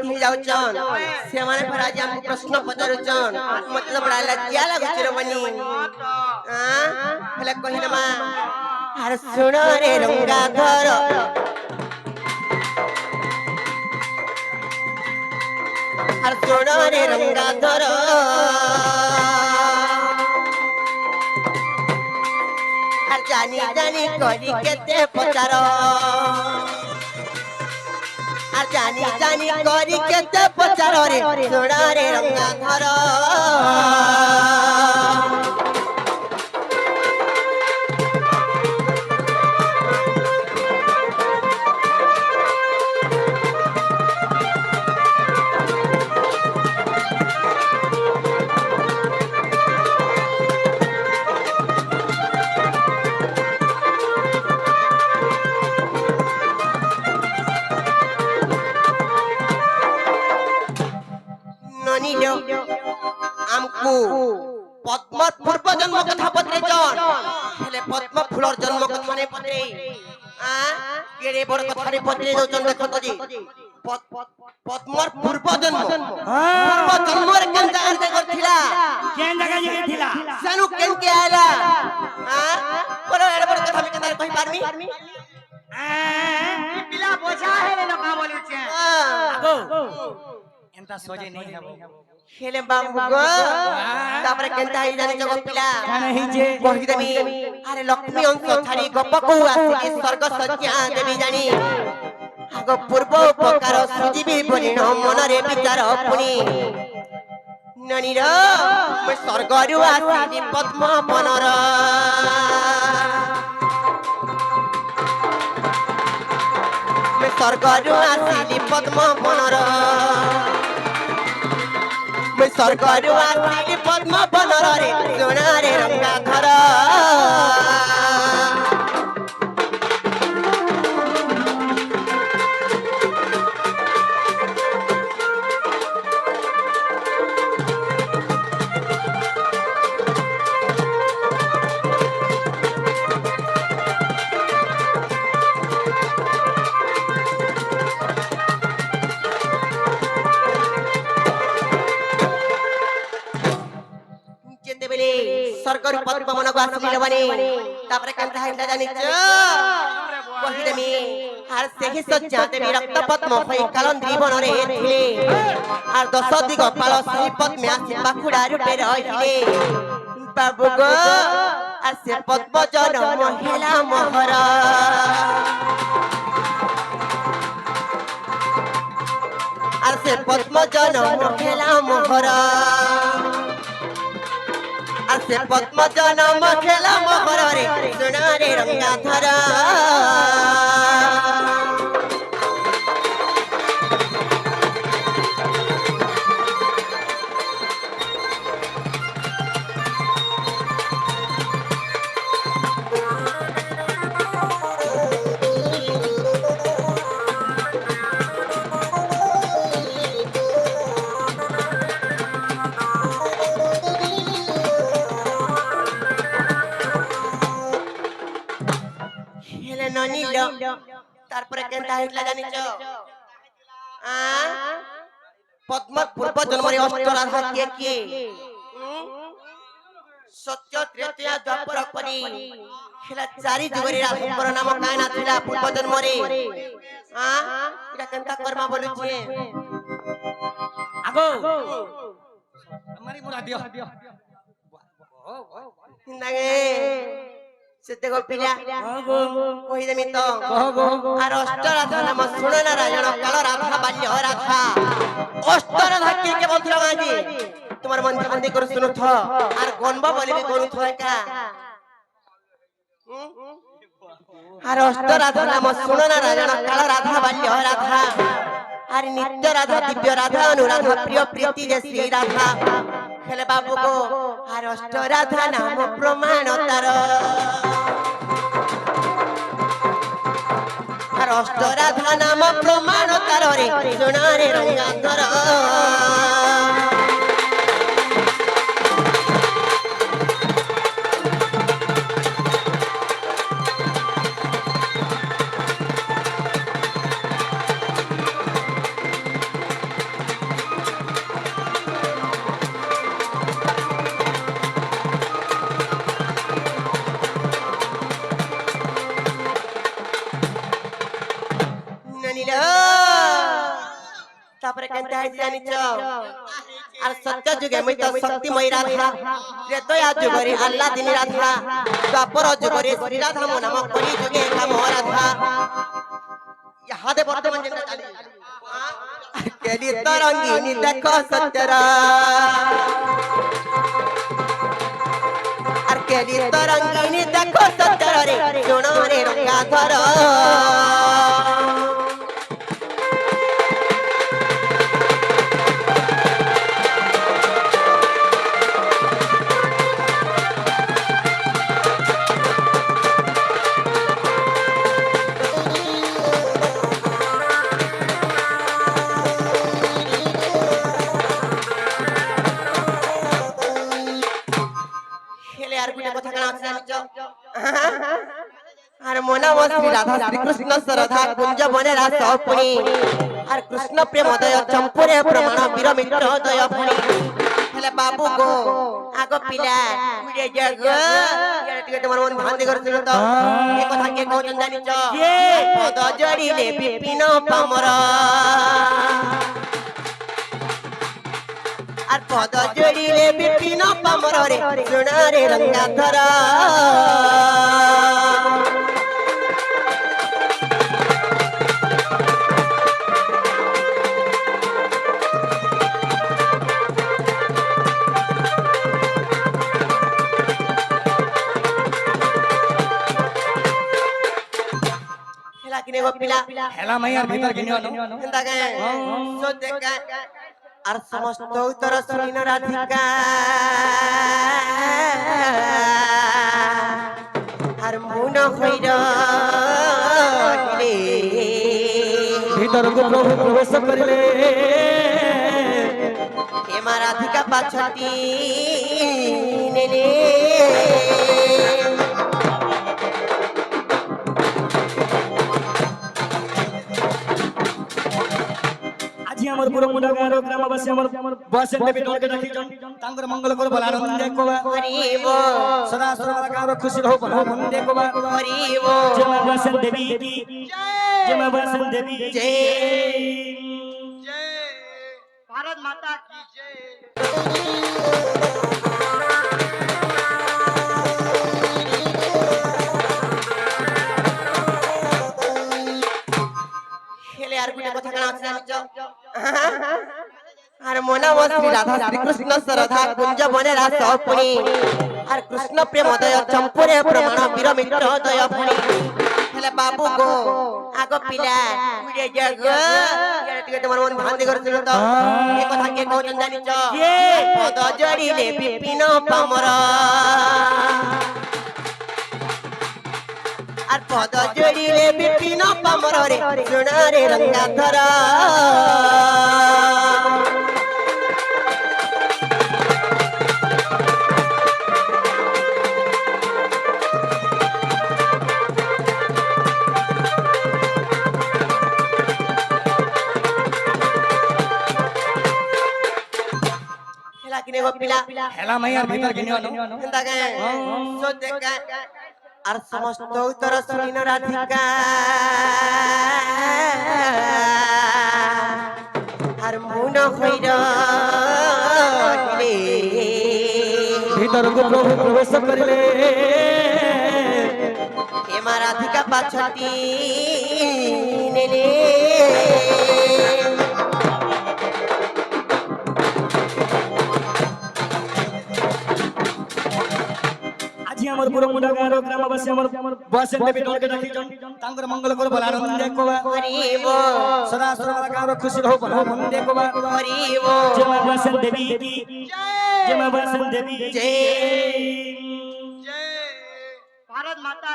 बुद्धि जाउचन से माने पर आज हम प्रश्न पचारुचन मतलब बड़ा लज्जा लागुच रे बनी हां हेले कहिन मा आर सुन रे रंगाधर आर सुन रे रंगाधर आर जानी जानी करी केते पचारो আর জানি জানি করি কেতে পচার রে সোনা রে রঙ্গাধর আমকু পদ্ম পূর্ব জন্ম কথা পত্রেছন হেলে পদ্ম ফুলর জন্ম কথা নে পত্রে কেড়ে বড় কথা নে পত্রে দউছন দেখত জি পদ্মর পূর্ব জন্ম রে কেন জায়গা করছিলা সানু কেন কে আইলা বড় এড়ে বড় কথা আমি কেন কই পারমি পিলা বোঝা হেলে নকা বলিছে আগো एंता सोजे नहीं है खेले बाबू गो तापरे केनता ही जाने जगत पिला नहीं जे कहि देमी अरे लक्ष्मी अंश छाड़ी गप को आसी स्वर्ग सज्ञा देवी जानी आगो पूर्व उपकार सुजीबी परिण मन रे विचार पुनी ननी रो मैं स्वर्ग रु आसी पद्म बनर मैं स्वर्ग रु आसी पद्म बनर मैं सरकार आसी पद्म बनर रे सोना रे रंगाधर सरकार पद्म मन को आसी बने तापरे केनता हेंदा जानि छ कहि देमी आर सेहि सज्जा देवी रक्त पद्म फई कालंद्री बन रे थिले आर दश दिग पाल सही पद्मे आसी बाखुडा रूपे रहिले बाबू गो आर से पद्म जन्म हेला मोहर आर से पद्म जन्म हेला मोहर से पद्म जन्म खेला मोहर रे सोना रे रंगाधर तारपरे केनता हेतला जानिछ पद्म पूर्व जन्म रे अष्टराधा के सत्य त्रेतया द्वापर करी खेला चारि जुगरे राधकर नाम काना थिला पूर्व जन्म रे इटा केनता कर्मा बोलु छे आगो हमारी मुरा दियो हिंदागे सेते गो पिला कहि देमी तो आर अष्टराधा नाम सुन नारायण काल राधा बाल्य राधा अष्टराधा के बंधुरा गाजी तुम्हार मन ध्यान कर सुनु थ आर गनबा बोले भी करू थ का आर अष्टराधा नाम सुन नारायण काल राधा बाल्य राधा आर नित्य राधा दिव्य राधा अनुराधा प्रिय प्रीति जे श्री राधा खेले बाबू को आर अष्टराधा नाम प्रमाण तार अष्टराधा नाम प्रमाण तार रे सोना रे रंगाधर তারপরে কেনতে আইছি জানিছ আর সত্য যুগে মই তো শক্তিময়ী রাধা ত্রেতয়া যুগরে আল্লাহ দিনী রাধা দ্বাপর যুগরে শ্রী রাধা মো নাম কলি যুগে কাম রাধা ইহাদে বর্তমান যেটা চালি কেলি তরঙ্গিনী দেখো সত্যরা আর কেলি তরঙ্গিনী দেখো সত্যরা রে শোনো রে রঙ্গাধর আর মনা শ্রী রাধা শ্রী কৃষ্ণ শ্রদ্ধা কুঞ্জ বনে রাস পুনি আর কৃষ্ণ প্রেমদয় চম্পুরে প্রমাণ বীর মিত্র দয় পুনি হেলে বাবু গো আগ পিলা মিডে জগ এর টিকে তোমার মন ধ্যান দি করছিল তো এই কথা কে কইছেন জানিছ পদ জড়িলে বিপিন পামর আর পদ জড়িলে বিপিন পামর রে সোনা রে রঙ্গাধর কিনে গো পিলা হেলা মাইয়ার ভিতর কিনে আনো হেন্দা গে সো দেখা আর সমস্ত উত্তর শুনিন রাধিকা আর মুন হইর ভিতরକୁ প্রভু প্রবেশ করিলে এমা রাধিকা পাছতি নেলে আজি আমার পুরো মুন্ডা গাঁর গ্রামবাসী আমার বসেন দেবী দলকে ডাকি তাঙ্গর মঙ্গল করব আনন্দ দেখবা হরিব সদা সদা গাঁর খুশি রহব আনন্দ দেখবা হরিব জয় বসেন দেবী কি জয় বসেন দেবী জয় जय भारत माता की जय হেলে আর কোন কথা কানা আছে জানিছ আর মনা শ্রী রাধা শ্রী কৃষ্ণ শ্রদ্ধা কুঞ্জ বনে রাস পুনি আর কৃষ্ণ প্রেমদয় চম্পুরে প্রমাণ বীর মিত্র দয় পুনি হেলে বাবু গো আগ পিলা মিডে জগ এর টিকে তোমার মন ধ্যান দি করছিল তো এই কথা কে কইছেন জানিছ পদ জড়িলে বিপিন পামর আর পদ জড়িলে বিপিন পামর রে সোনা রে রঙ্গাধর হেলা কিনে গো পিলা হেলা মাইয়ার ভিতর কিনে আনো হেন্দা গে সো দেখা আর সমস্ত উত্তর শুনিন রাধিকা আর মুন হইর ভিতরକୁ প্রভু প্রবেশ করিলে এমা রাধিকা পাছতি নেলে আজি আমার পুরো মুন্ডা গাঁর গ্রামবাসী আমার বসেন দেবী দলকে ডাকি তাঙ্গর মঙ্গল করব আনন্দ দেখবা হরিব সদা সদা গাঁর খুশি রহব আনন্দ দেখবা হরিব জয় বসেন দেবী কি জয় বসেন দেবী জয় जय भारत माता